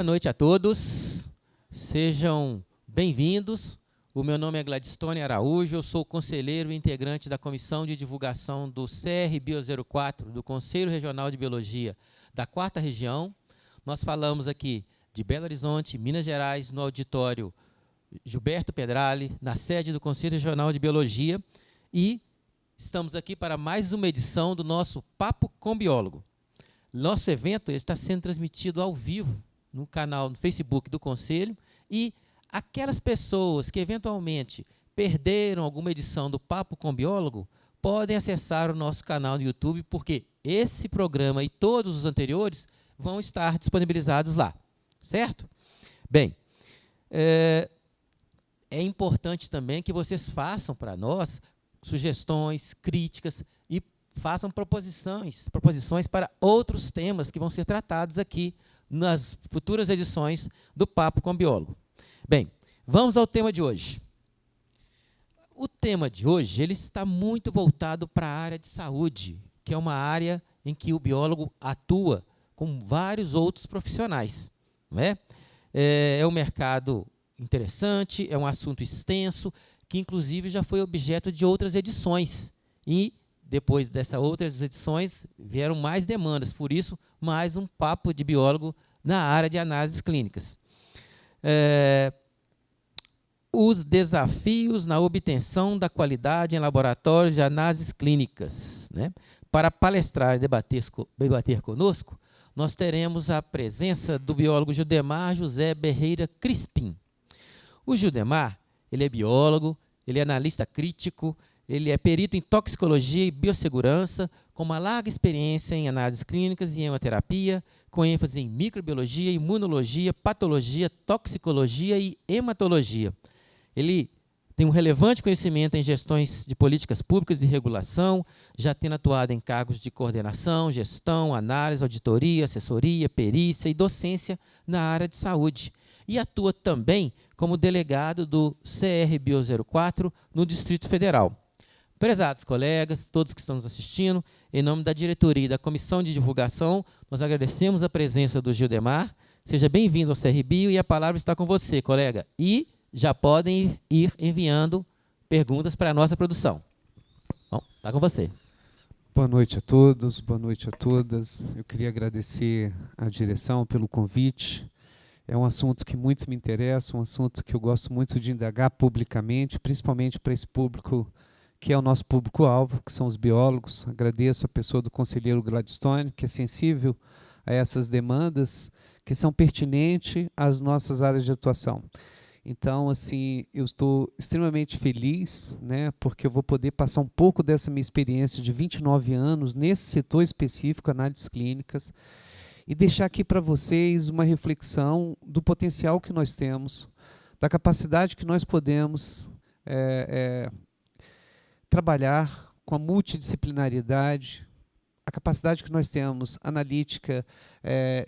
Boa noite a todos, sejam bem-vindos. O meu nome é Gladstone Araújo, eu sou conselheiro e integrante da Comissão de Divulgação do CR-Bio04, do Conselho Regional de Biologia da 4ª Região. Nós falamos aqui de Belo Horizonte, Minas Gerais, no auditório Gilberto Pedrali, na sede do Conselho Regional de Biologia, e estamos aqui para mais uma edição do nosso Papo com Biólogo. Nosso evento está sendo transmitido ao vivo no canal no Facebook do Conselho, e aquelas pessoas que eventualmente perderam alguma edição do Papo com Biólogo podem acessar o nosso canal no YouTube, porque esse programa e todos os anteriores vão estar disponibilizados lá, certo? Bem, é importante também que vocês façam para nós sugestões, críticas e façam proposições para outros temas que vão ser tratados aqui nas futuras edições do Papo com Biólogo. Bem, vamos ao tema de hoje. O tema de hoje ele está muito voltado para a área de saúde, que é uma área em que o biólogo atua com vários outros profissionais, não é? É um mercado interessante, é um assunto extenso, que inclusive já foi objeto de outras edições. E depois dessas outras edições vieram mais demandas, por isso mais um papo de biólogo na área de análises clínicas. Os desafios na obtenção da qualidade em laboratórios de análises clínicas, né? Para palestrar e debater conosco, nós teremos a presença do biólogo Gildemar José Berreira Crispim. O Gildemar, ele é biólogo, ele é analista crítico, ele é perito em toxicologia e biossegurança, com uma larga experiência em análises clínicas e hemoterapia, com ênfase em microbiologia, imunologia, patologia, toxicologia e hematologia. Ele tem um relevante conhecimento em gestões de políticas públicas e regulação, já tendo atuado em cargos de coordenação, gestão, análise, auditoria, assessoria, perícia e docência na área de saúde. E atua também como delegado do CR-Bio04 no Distrito Federal. Prezados colegas, todos que estão nos assistindo, em nome da diretoria e da Comissão de Divulgação, nós agradecemos a presença do Gildemar. Seja bem-vindo ao CR-Bio e a palavra está com você, colega. E já podem ir enviando perguntas para a nossa produção. Bom, está com você. Boa noite a todos, boa noite a todas. Eu queria agradecer à direção pelo convite. É um assunto que muito me interessa, um assunto que eu gosto muito de indagar publicamente, principalmente para esse público que é o nosso público-alvo, que são os biólogos. Agradeço a pessoa do conselheiro Gladstone, que é sensível a essas demandas, que são pertinentes às nossas áreas de atuação. Então, assim, eu estou extremamente feliz, né, porque eu vou poder passar um pouco dessa minha experiência de 29 anos nesse setor específico, análises clínicas, e deixar aqui para vocês uma reflexão do potencial que nós temos, da capacidade que nós podemos trabalhar com a multidisciplinaridade, a capacidade que nós temos analítica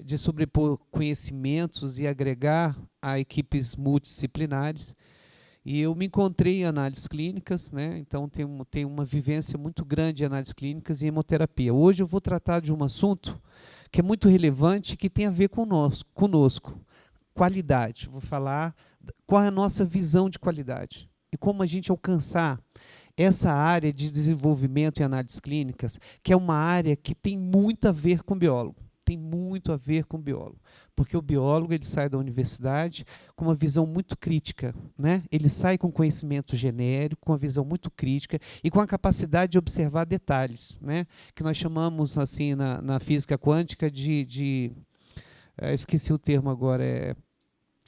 de sobrepor conhecimentos e agregar a equipes multidisciplinares. E eu me encontrei em análises clínicas, né? Então tenho uma vivência muito grande em análises clínicas e hemoterapia. Hoje eu vou tratar de um assunto que é muito relevante, que tem a ver conosco, qualidade. Vou falar qual é a nossa visão de qualidade e como a gente alcançar essa área de desenvolvimento em análises clínicas, que é uma área que tem muito a ver com biólogo. Tem muito a ver com biólogo, porque o biólogo ele sai da universidade com uma visão muito crítica, né? Ele sai com conhecimento genérico, com uma visão muito crítica e com a capacidade de observar detalhes, né? Que nós chamamos assim na física quântica esqueci o termo agora,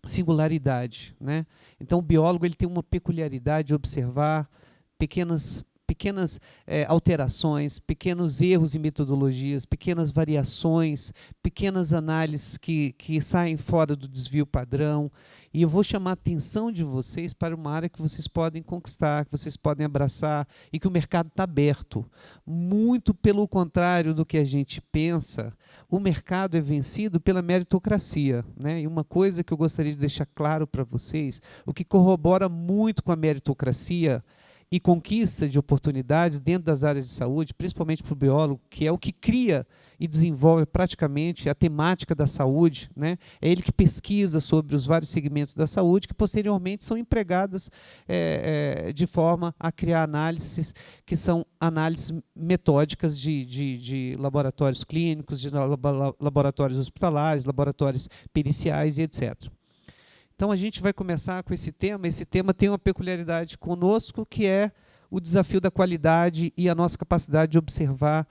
singularidade, né? Então o biólogo ele tem uma peculiaridade de observar pequenas alterações, pequenos erros em metodologias, pequenas variações, pequenas análises que saem fora do desvio padrão. E eu vou chamar a atenção de vocês para uma área que vocês podem conquistar, que vocês podem abraçar e que o mercado está aberto. Muito pelo contrário do que a gente pensa, o mercado é vencido pela meritocracia, né? E uma coisa que eu gostaria de deixar claro para vocês, o que corrobora muito com a meritocracia e conquista de oportunidades dentro das áreas de saúde, principalmente para o biólogo, que é o que cria e desenvolve praticamente a temática da saúde, né? É ele que pesquisa sobre os vários segmentos da saúde, que posteriormente são empregadas de forma a criar análises que são análises metódicas de laboratórios clínicos, de laboratórios hospitalares, laboratórios periciais e etc. Então, a gente vai começar com esse tema. Esse tema tem uma peculiaridade conosco, que é o desafio da qualidade e a nossa capacidade de observar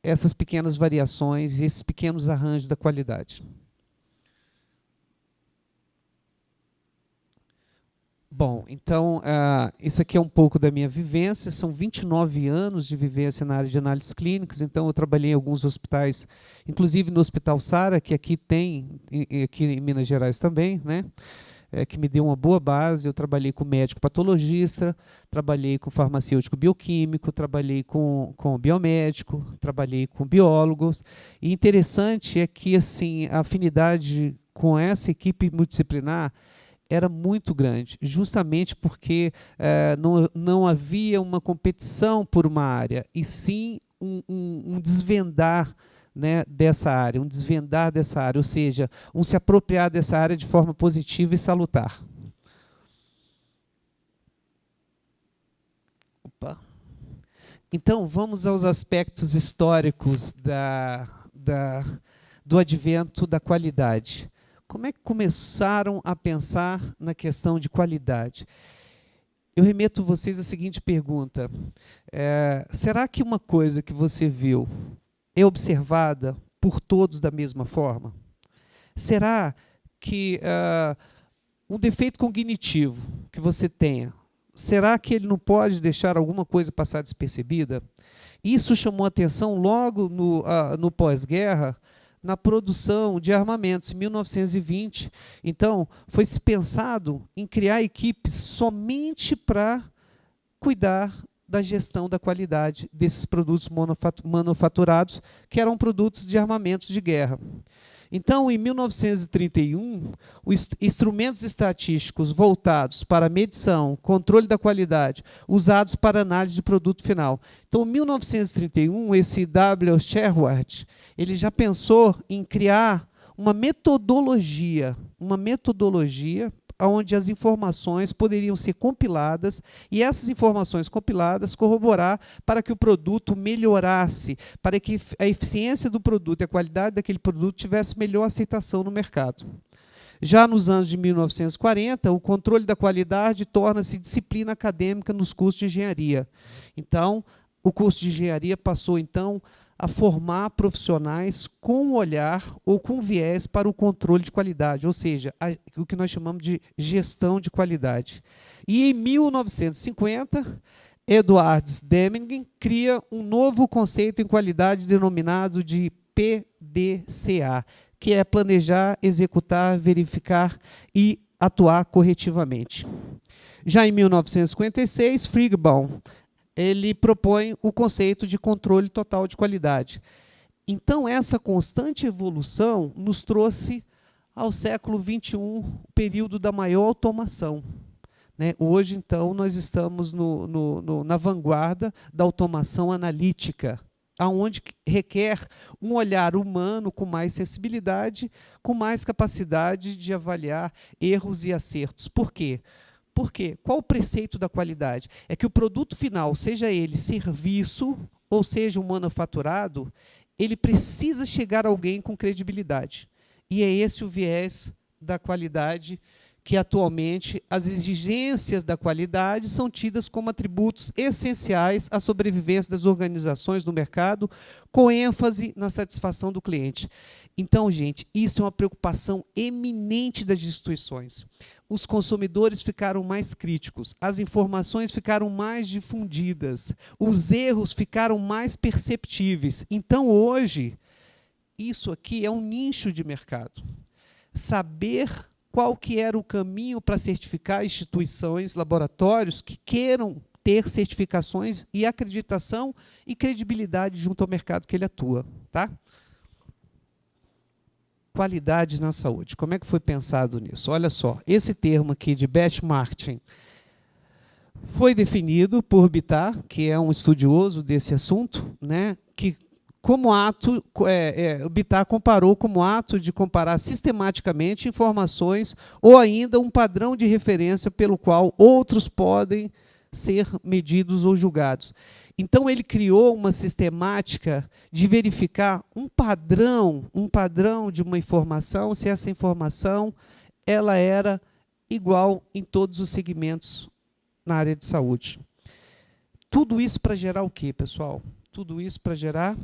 essas pequenas variações, esses pequenos arranjos da qualidade. Bom, então, isso aqui é um pouco da minha vivência. São 29 anos de vivência na área de análises clínicas. Então, eu trabalhei em alguns hospitais, inclusive no Hospital Sara, que aqui tem, aqui em Minas Gerais também, né? Que me deu uma boa base. Eu trabalhei com médico patologista, trabalhei com farmacêutico bioquímico, trabalhei com biomédico, trabalhei com biólogos. E interessante é que assim, a afinidade com essa equipe multidisciplinar era muito grande, justamente porque não havia uma competição por uma área, e sim um desvendar, né, dessa área, ou seja, um se apropriar dessa área de forma positiva e salutar. Opa. Então, vamos aos aspectos históricos do advento da qualidade. Como é que começaram a pensar na questão de qualidade? Eu remeto vocês à seguinte pergunta. Será que uma coisa que você viu é observada por todos da mesma forma? Será que um defeito cognitivo que você tenha, será que ele não pode deixar alguma coisa passar despercebida? Isso chamou a atenção logo no pós-guerra, na produção de armamentos, em 1920. Então, foi-se pensado em criar equipes somente para cuidar da gestão da qualidade desses produtos manufaturados, que eram produtos de armamentos de guerra. Então, em 1931, os instrumentos estatísticos voltados para a medição, controle da qualidade, usados para análise de produto final. Então, em 1931, esse W. Sherwood, ele já pensou em criar uma metodologia onde as informações poderiam ser compiladas e essas informações compiladas corroborar para que o produto melhorasse, para que a eficiência do produto e a qualidade daquele produto tivesse melhor aceitação no mercado. Já nos anos de 1940, o controle da qualidade torna-se disciplina acadêmica nos cursos de engenharia. Então, o curso de engenharia passou, então, a formar profissionais com olhar ou com viés para o controle de qualidade, ou seja, o que nós chamamos de gestão de qualidade. E em 1950, Edward Deming cria um novo conceito em qualidade denominado de PDCA, que é planejar, executar, verificar e atuar corretivamente. Já em 1956, Feigenbaum ele propõe o conceito de controle total de qualidade. Então, essa constante evolução nos trouxe ao século XXI, o período da maior automação. Né? Hoje, então, nós estamos na vanguarda da automação analítica, onde requer um olhar humano com mais sensibilidade, com mais capacidade de avaliar erros e acertos. Por quê? Por quê? Qual o preceito da qualidade? É que o produto final, seja ele serviço ou seja um manufaturado, ele precisa chegar a alguém com credibilidade. E é esse o viés da qualidade, que atualmente as exigências da qualidade são tidas como atributos essenciais à sobrevivência das organizações no mercado, com ênfase na satisfação do cliente. Então, gente, isso é uma preocupação eminente das instituições. Os consumidores ficaram mais críticos, as informações ficaram mais difundidas, os erros ficaram mais perceptíveis. Então, hoje, isso aqui é um nicho de mercado. Saber qual que era o caminho para certificar instituições, laboratórios que queiram ter certificações e acreditação e credibilidade junto ao mercado que ele atua. Tá? Qualidade na saúde. Como é que foi pensado nisso? Olha só, esse termo aqui de benchmarking Foi definido por Bitar, que é um estudioso desse assunto, né, que como ato, Bitar comparou como ato de comparar sistematicamente informações ou ainda um padrão de referência pelo qual outros podem ser medidos ou julgados. Então ele criou uma sistemática de verificar um padrão de uma informação, se essa informação ela era igual em todos os segmentos na área de saúde. Tudo isso para gerar o quê, pessoal? Tudo isso para gerar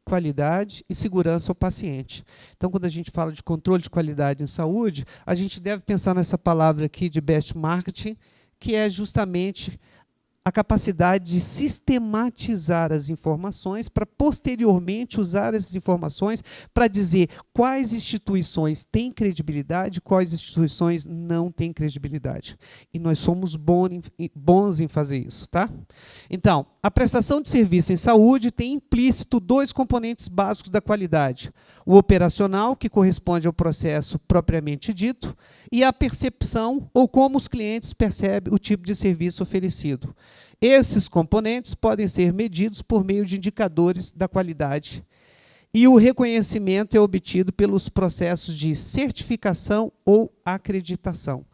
qualidade e segurança ao paciente. Então, quando a gente fala de controle de qualidade em saúde, a gente deve pensar nessa palavra aqui de best marketing, que é justamente a capacidade de sistematizar as informações para posteriormente usar essas informações para dizer quais instituições têm credibilidade, quais instituições não têm credibilidade. E nós somos bons em fazer isso, tá? Então, a prestação de serviço em saúde tem implícito dois componentes básicos da qualidade: o operacional, que corresponde ao processo propriamente dito, e a percepção, ou como os clientes percebem o tipo de serviço oferecido. Esses componentes podem ser medidos por meio de indicadores da qualidade. E o reconhecimento é obtido pelos processos de certificação ou acreditação.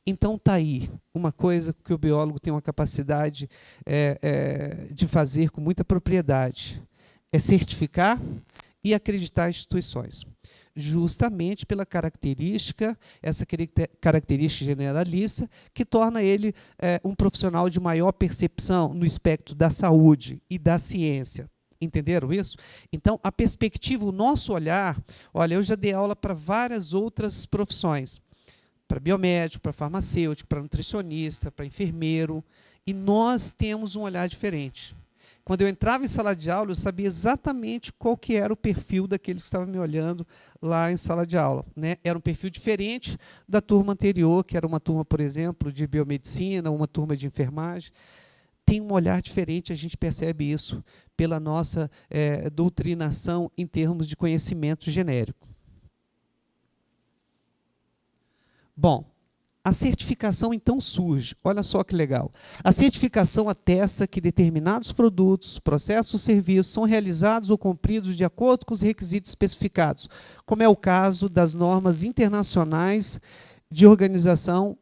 Então, está aí uma coisa que o biólogo tem uma capacidade de fazer com muita propriedade. É certificar e acreditar instituições. Justamente pela característica, essa característica generalista, que torna ele um profissional de maior percepção no espectro da saúde e da ciência. Entenderam isso? Então, a perspectiva, o nosso olhar, olha, eu já dei aula para várias outras profissões, para biomédico, para farmacêutico, para nutricionista, para enfermeiro, e nós temos um olhar diferente. Quando eu entrava em sala de aula, eu sabia exatamente qual que era o perfil daqueles que estavam me olhando lá em sala de aula, né? Era um perfil diferente da turma anterior, que era uma turma, por exemplo, de biomedicina, uma turma de enfermagem. Tem um olhar diferente, a gente percebe isso pela nossa doutrinação em termos de conhecimento genérico. Bom, a certificação, então, surge. Olha só que legal. A certificação atesta que determinados produtos, processos ou serviços são realizados ou cumpridos de acordo com os requisitos especificados, como é o caso das normas internacionais de organização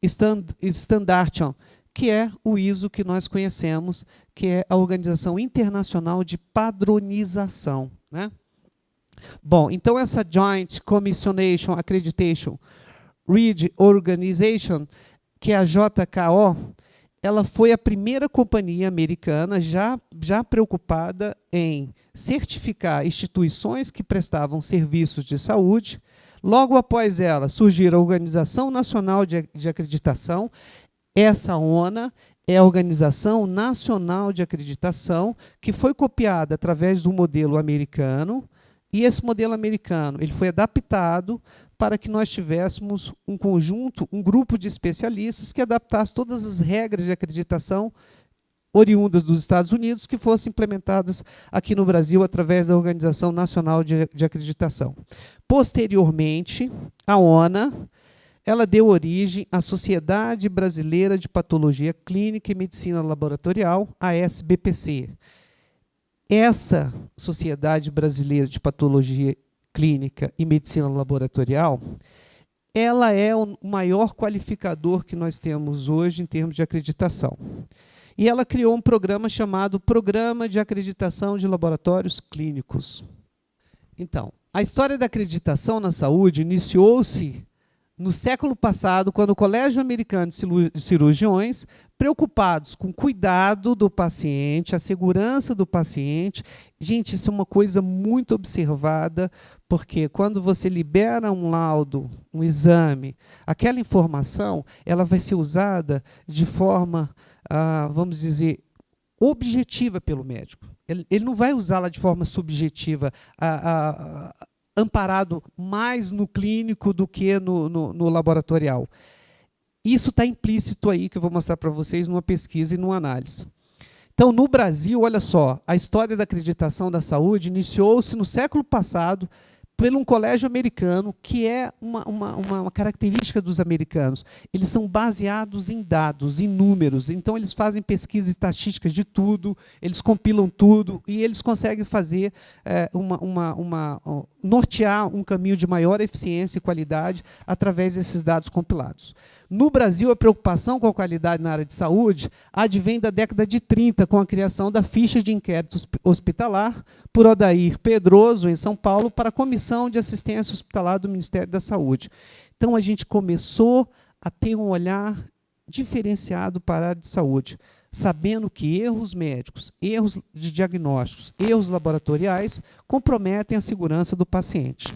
Standardization, que é o ISO que nós conhecemos, que é a Organização Internacional de Padronização, né? Bom, então essa Joint Commissionation Accreditation Reed Organization, que é a JKO, ela foi a primeira companhia americana já preocupada em certificar instituições que prestavam serviços de saúde. Logo após ela, surgiu a Organização Nacional de Acreditação. Essa ONA é a Organização Nacional de Acreditação, que foi copiada através do modelo americano, e esse modelo americano ele foi adaptado para que nós tivéssemos um conjunto, um grupo de especialistas que adaptasse todas as regras de acreditação oriundas dos Estados Unidos que fossem implementadas aqui no Brasil através da Organização Nacional de Acreditação. Posteriormente, a ONA ela deu origem à Sociedade Brasileira de Patologia Clínica e Medicina Laboratorial, a SBPC. Essa Sociedade Brasileira de Patologia Clínica e Medicina Laboratorial, ela é o maior qualificador que nós temos hoje em termos de acreditação. E ela criou um programa chamado Programa de Acreditação de Laboratórios Clínicos. Então, a história da acreditação na saúde iniciou-se no século passado, quando o Colégio Americano de Cirurgiões, preocupados com o cuidado do paciente, a segurança do paciente. Gente, isso é uma coisa muito observada, porque quando você libera um laudo, um exame, aquela informação ela vai ser usada de forma, vamos dizer, objetiva pelo médico. Ele não vai usá-la de forma subjetiva, amparado mais no clínico do que no laboratorial. Isso está implícito aí, que eu vou mostrar para vocês numa pesquisa e numa análise. Então, no Brasil, olha só, a história da acreditação da saúde iniciou-se no século passado, por um colégio americano, que é uma característica dos americanos. Eles são baseados em dados, em números. Então, eles fazem pesquisas estatísticas de tudo, eles compilam tudo, e eles conseguem fazer nortear um caminho de maior eficiência e qualidade através desses dados compilados. No Brasil, a preocupação com a qualidade na área de saúde advém da década de 30, com a criação da ficha de inquérito hospitalar por Odair Pedroso, em São Paulo, para a Comissão de Assistência Hospitalar do Ministério da Saúde. Então, a gente começou a ter um olhar diferenciado para a área de saúde, sabendo que erros médicos, erros de diagnósticos, erros laboratoriais comprometem a segurança do paciente.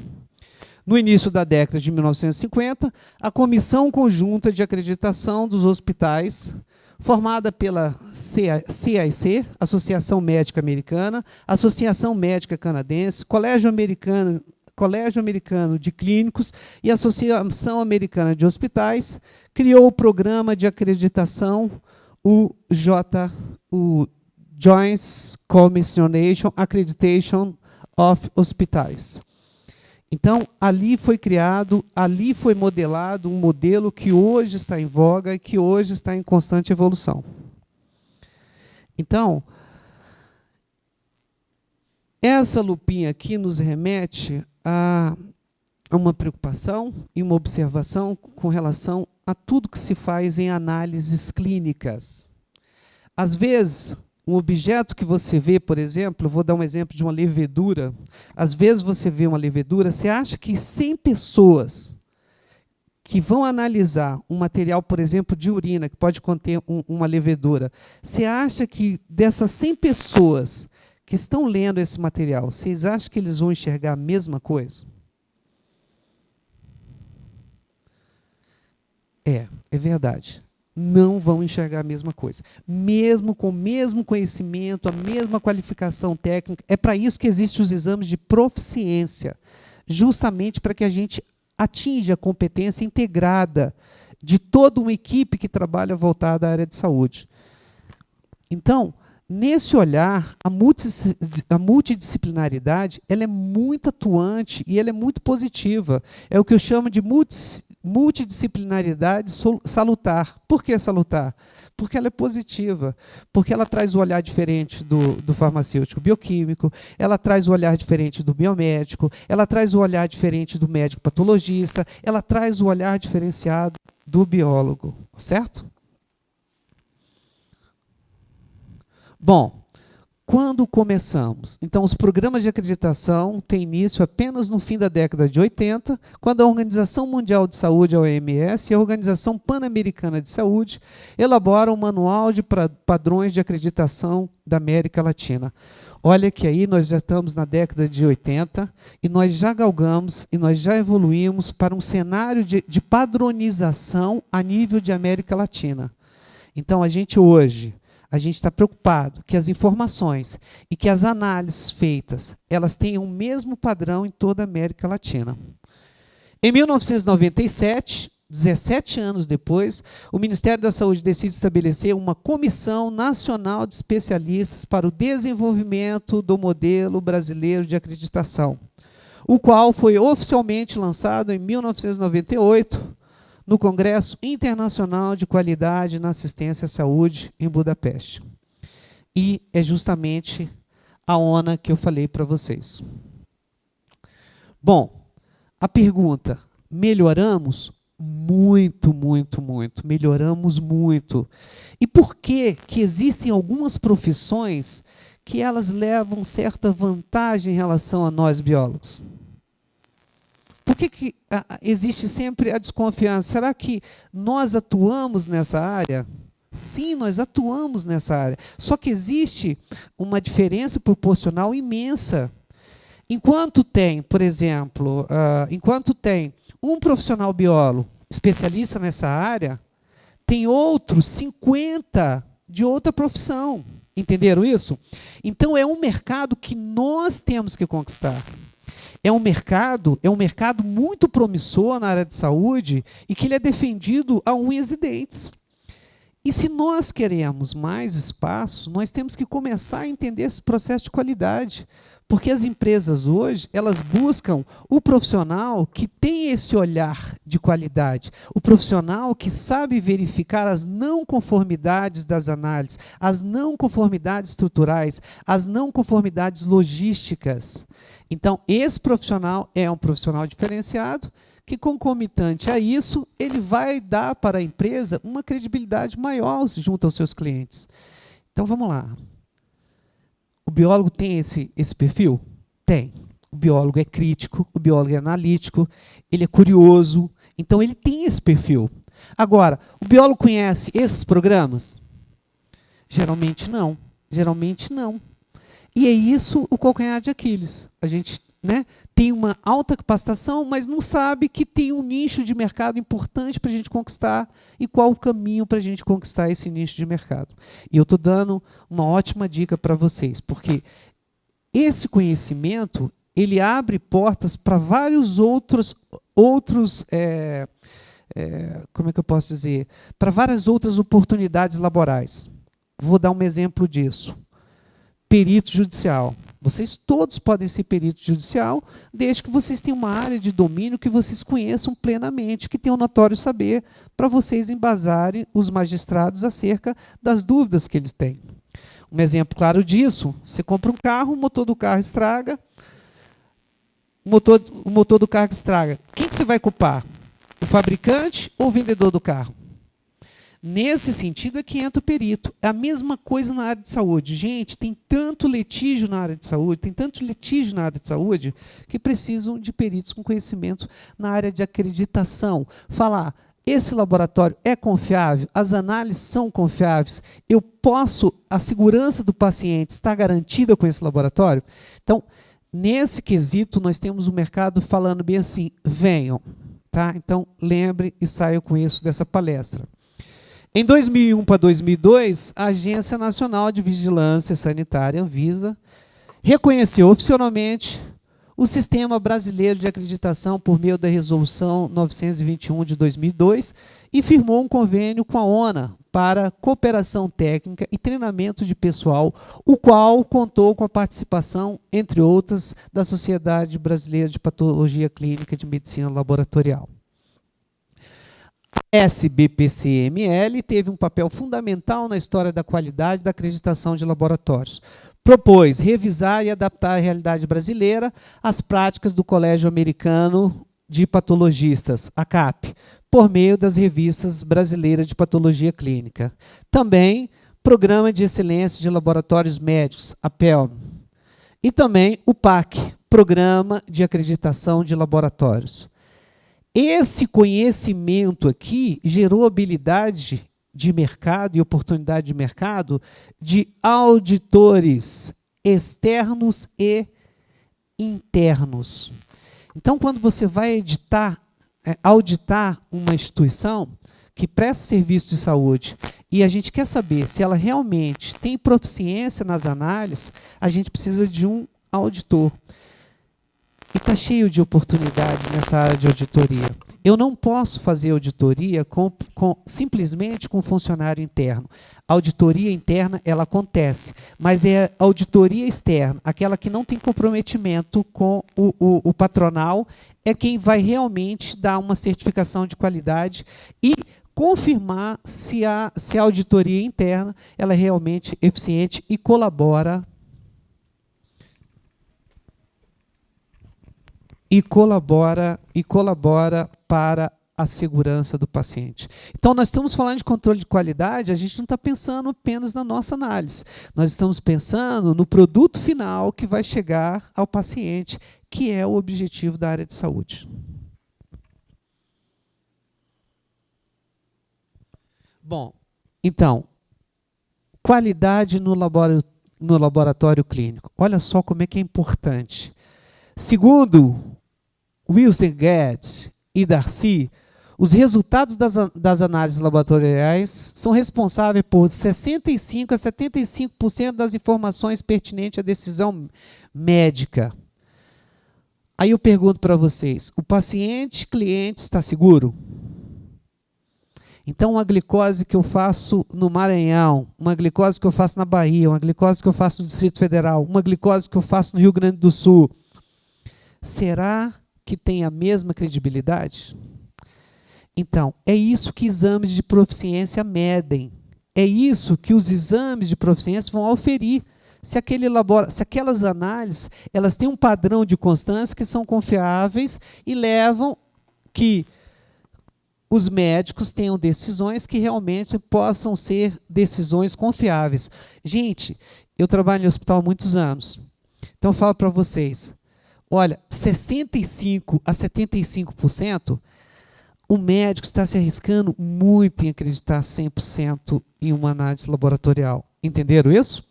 No início da década de 1950, a Comissão Conjunta de Acreditação dos Hospitais, formada pela CIC, Associação Médica Americana, Associação Médica Canadense, Colégio Americano de Clínicos e Associação Americana de Hospitais, criou o Programa de Acreditação, o Joint Commission Accreditation of Hospitals. Então, ali foi criado, ali foi modelado um modelo que hoje está em voga e que hoje está em constante evolução. Então, essa lupinha aqui nos remete a uma preocupação e uma observação com relação a tudo que se faz em análises clínicas. Às vezes, um objeto que você vê, por exemplo, vou dar um exemplo de uma levedura. Às vezes você vê uma levedura, você acha que 100 pessoas que vão analisar um material, por exemplo, de urina, que pode conter uma levedura, você acha que dessas 100 pessoas que estão lendo esse material, vocês acham que eles vão enxergar a mesma coisa? É verdade. Não vão enxergar a mesma coisa. Mesmo com o mesmo conhecimento, a mesma qualificação técnica, é para isso que existem os exames de proficiência, justamente para que a gente atinja a competência integrada de toda uma equipe que trabalha voltada à área de saúde. Então, nesse olhar, a multidisciplinaridade ela é muito atuante e ela é muito positiva. É o que eu chamo de multidisciplinaridade salutar. Por que salutar? Porque ela é positiva, porque ela traz o olhar diferente do farmacêutico bioquímico, ela traz o olhar diferente do biomédico, ela traz o olhar diferente do médico patologista, ela traz o olhar diferenciado do biólogo, certo? Bom, quando começamos? Então, os programas de acreditação têm início apenas no fim da década de 80, quando a Organização Mundial de Saúde, a OMS, e a Organização Pan-Americana de Saúde elaboram um manual de padrões de acreditação da América Latina. Olha que aí nós já estamos na década de 80 e nós já galgamos e nós já evoluímos para um cenário de padronização a nível de América Latina. Então, a gente está preocupado que as informações e que as análises feitas, elas tenham o mesmo padrão em toda a América Latina. Em 1997, 17 anos depois, o Ministério da Saúde decide estabelecer uma Comissão Nacional de Especialistas para o Desenvolvimento do Modelo Brasileiro de Acreditação, o qual foi oficialmente lançado em 1998, no Congresso Internacional de Qualidade na Assistência à Saúde, em Budapeste. E é justamente a ONA que eu falei para vocês. Bom, a pergunta, melhoramos? Muito, muito, muito. Melhoramos muito. E por que existem algumas profissões que elas levam certa vantagem em relação a nós biólogos? Por que existe sempre a desconfiança? Será que nós atuamos nessa área? Sim, nós atuamos nessa área. Só que existe uma diferença proporcional imensa. Enquanto tem, por exemplo, enquanto tem um profissional biólogo especialista nessa área, tem outros 50 de outra profissão. Entenderam isso? Então, é um mercado que nós temos que conquistar. É um mercado muito promissor na área de saúde e que ele é defendido a unhas e dentes. E se nós queremos mais espaço, nós temos que começar a entender esse processo de qualidade, Porque as empresas hoje, elas buscam o profissional que tem esse olhar de qualidade, o profissional que sabe verificar as não conformidades das análises, as não conformidades estruturais, as não conformidades logísticas. Então, esse profissional é um profissional diferenciado, que concomitante a isso, ele vai dar para a empresa uma credibilidade maior junto aos seus clientes. Então, vamos lá. O biólogo tem esse perfil? Tem. O biólogo é crítico, o biólogo é analítico, ele é curioso, então ele tem esse perfil. Agora, o biólogo conhece esses programas? Geralmente não. Geralmente não. E é isso o calcanhar de Aquiles. A gente, né, tem uma alta capacitação, mas não sabe que tem um nicho de mercado importante para a gente conquistar e qual o caminho para a gente conquistar esse nicho de mercado. E eu estou dando uma ótima dica para vocês, porque esse conhecimento ele abre portas para vários outros como é que eu posso dizer? Para várias outras oportunidades laborais. Vou dar um exemplo disso. Perito judicial. Vocês todos podem ser perito judicial, desde que vocês tenham uma área de domínio que vocês conheçam plenamente, que tenham notório saber, para vocês embasarem os magistrados acerca das dúvidas que eles têm. Um exemplo claro disso, você compra um carro, o motor do carro estraga, o motor do carro estraga. Quem que você vai culpar? O fabricante ou o vendedor do carro? Nesse sentido é que entra o perito. É a mesma coisa na área de saúde. Gente, tem tanto litígio na área de saúde, que precisam de peritos com conhecimento na área de acreditação. Falar, esse laboratório é confiável, as análises são confiáveis, a segurança do paciente está garantida com esse laboratório? Então, nesse quesito, nós temos o mercado falando bem assim, venham. Tá? Então, lembre e saiam com isso dessa palestra. Em 2001 para 2002, a Agência Nacional de Vigilância Sanitária, Anvisa, reconheceu oficialmente o Sistema Brasileiro de Acreditação por meio da Resolução 921 de 2002 e firmou um convênio com a ONA para cooperação técnica e treinamento de pessoal, o qual contou com a participação, entre outras, da Sociedade Brasileira de Patologia Clínica de Medicina Laboratorial. A SBPCML teve um papel fundamental na história da qualidade da acreditação de laboratórios. Propôs revisar e adaptar à realidade brasileira as práticas do Colégio Americano de Patologistas, ACAP, por meio das revistas brasileiras de patologia clínica. Também Programa de Excelência de Laboratórios Médicos, APEL. E também o PAC, Programa de Acreditação de Laboratórios. Esse conhecimento aqui gerou habilidade de mercado e oportunidade de mercado de auditores externos e internos. Então, quando você vai auditar uma instituição que presta serviço de saúde e a gente quer saber se ela realmente tem proficiência nas análises, a gente precisa de um auditor. E está cheio de oportunidades nessa área de auditoria. Eu não posso fazer auditoria simplesmente com funcionário interno. A auditoria interna, ela acontece, mas é a auditoria externa, aquela que não tem comprometimento com o patronal, é quem vai realmente dar uma certificação de qualidade e confirmar se a auditoria interna ela é realmente eficiente e colabora para a segurança do paciente. Então, nós estamos falando de controle de qualidade, a gente não está pensando apenas na nossa análise. Nós estamos pensando no produto final que vai chegar ao paciente, que é o objetivo da área de saúde. Bom, então, qualidade no laboratório clínico. Olha só como é que é importante. Segundo Wilson Guedes e Darcy, os resultados das análises laboratoriais são responsáveis por 65% a 75% das informações pertinentes à decisão médica. Aí eu pergunto para vocês, o paciente cliente está seguro? Então, uma glicose que eu faço no Maranhão, uma glicose que eu faço na Bahia, uma glicose que eu faço no Distrito Federal, uma glicose que eu faço no Rio Grande do Sul, será que tem a mesma credibilidade? Então, é isso que exames de proficiência medem. É isso que os exames de proficiência vão auferir. Se aquelas análises elas têm um padrão de constância que são confiáveis e levam que os médicos tenham decisões que realmente possam ser decisões confiáveis. Gente, eu trabalho em hospital há muitos anos. Então, eu falo para vocês, olha, 65% a 75%, o médico está se arriscando muito em acreditar 100% em uma análise laboratorial. Entenderam isso?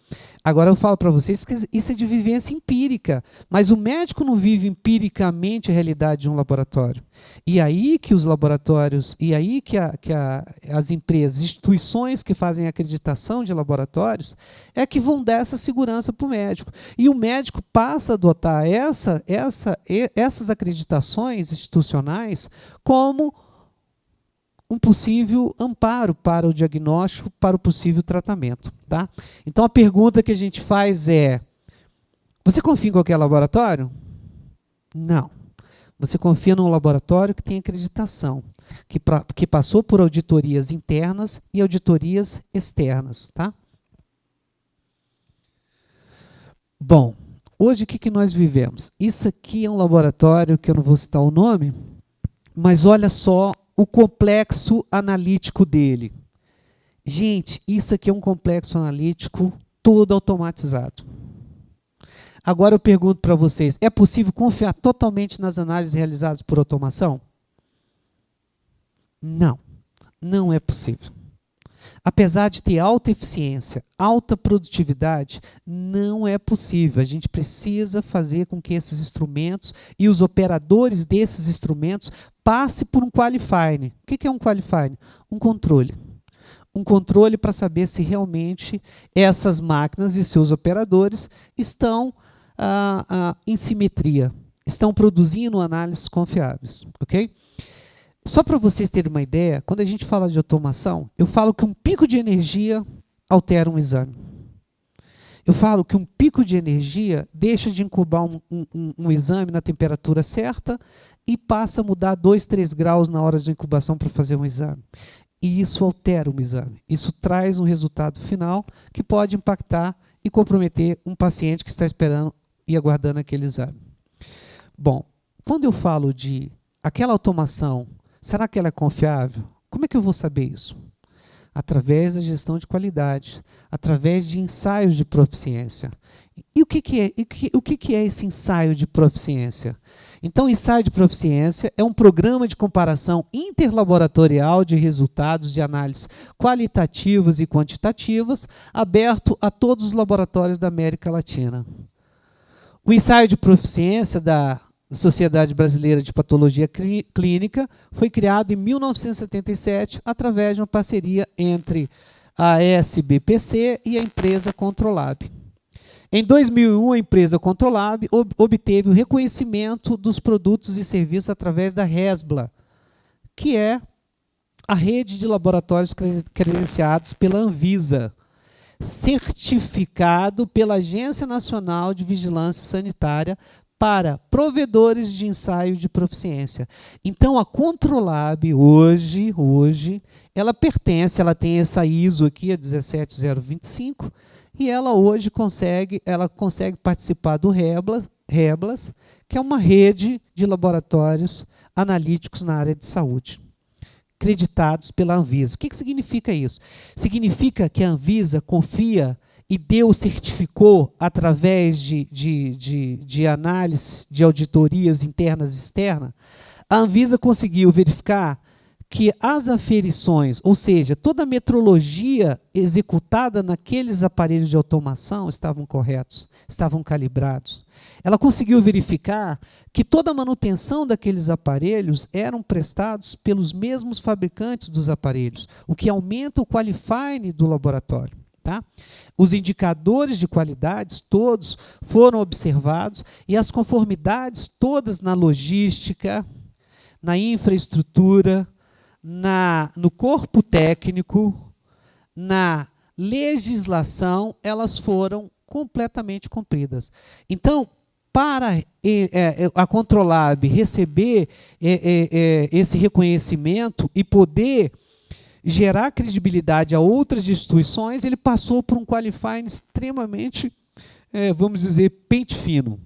Agora eu falo para vocês que isso é de vivência empírica, mas o médico não vive empiricamente a realidade de um laboratório. E aí que os laboratórios, e aí que as empresas, instituições que fazem acreditação de laboratórios, é que vão dar essa segurança para o médico. E o médico passa a adotar essas acreditações institucionais como um possível amparo para o diagnóstico, para o possível tratamento. Tá? Então, a pergunta que a gente faz é, você confia em qualquer laboratório? Não. Você confia num laboratório que tem acreditação, que passou por auditorias internas e auditorias externas. Tá? Bom, hoje o que nós vivemos? Isso aqui é um laboratório que eu não vou citar o nome, mas olha só o complexo analítico dele. Gente, isso aqui é um complexo analítico todo automatizado. Agora eu pergunto para vocês, é possível confiar totalmente nas análises realizadas por automação? Não, não é possível. Apesar de ter alta eficiência, alta produtividade, não é possível. A gente precisa fazer com que esses instrumentos e os operadores desses instrumentos passem por um qualifying. O que é um qualifying? Um controle. Um controle para saber se realmente essas máquinas e seus operadores estão em simetria, estão produzindo análises confiáveis. Ok? Só para vocês terem uma ideia, quando a gente fala de automação, eu falo que um pico de energia altera um exame. Eu falo que um pico de energia deixa de incubar um exame na temperatura certa e passa a mudar 2, 3 graus na hora de incubação para fazer um exame. E isso altera um exame. Isso traz um resultado final que pode impactar e comprometer um paciente que está esperando e aguardando aquele exame. Bom, quando eu falo de aquela automação, será que ela é confiável? Como é que eu vou saber isso? Através da gestão de qualidade, através de ensaios de proficiência. E o que é esse ensaio de proficiência? Então, o ensaio de proficiência é um programa de comparação interlaboratorial de resultados de análises qualitativas e quantitativas, aberto a todos os laboratórios da América Latina. O ensaio de proficiência da Sociedade Brasileira de Patologia Clínica foi criado em 1977 através de uma parceria entre a SBPC e a empresa Controlab. Em 2001, a empresa Controlab obteve o reconhecimento dos produtos e serviços através da RESBLA, que é a rede de laboratórios credenciados pela Anvisa, certificado pela Agência Nacional de Vigilância Sanitária para provedores de ensaio de proficiência. Então, a Controlab, hoje ela tem essa ISO aqui, a 17025, e ela hoje consegue participar do REBLAS, que é uma rede de laboratórios analíticos na área de saúde, acreditados pela Anvisa. O que significa isso? Significa que a Anvisa confia e certificou através de análise de auditorias internas e externas, a Anvisa conseguiu verificar que as aferições, ou seja, toda a metrologia executada naqueles aparelhos de automação estavam corretos, estavam calibrados. Ela conseguiu verificar que toda a manutenção daqueles aparelhos eram prestados pelos mesmos fabricantes dos aparelhos, o que aumenta o qualifying do laboratório. Tá? Os indicadores de qualidade todos foram observados e as conformidades todas na logística, na infraestrutura, no corpo técnico, na legislação, elas foram completamente cumpridas. Então, para a Controlab receber esse reconhecimento e poder gerar credibilidade a outras instituições, ele passou por um qualifying extremamente, vamos dizer, pente fino.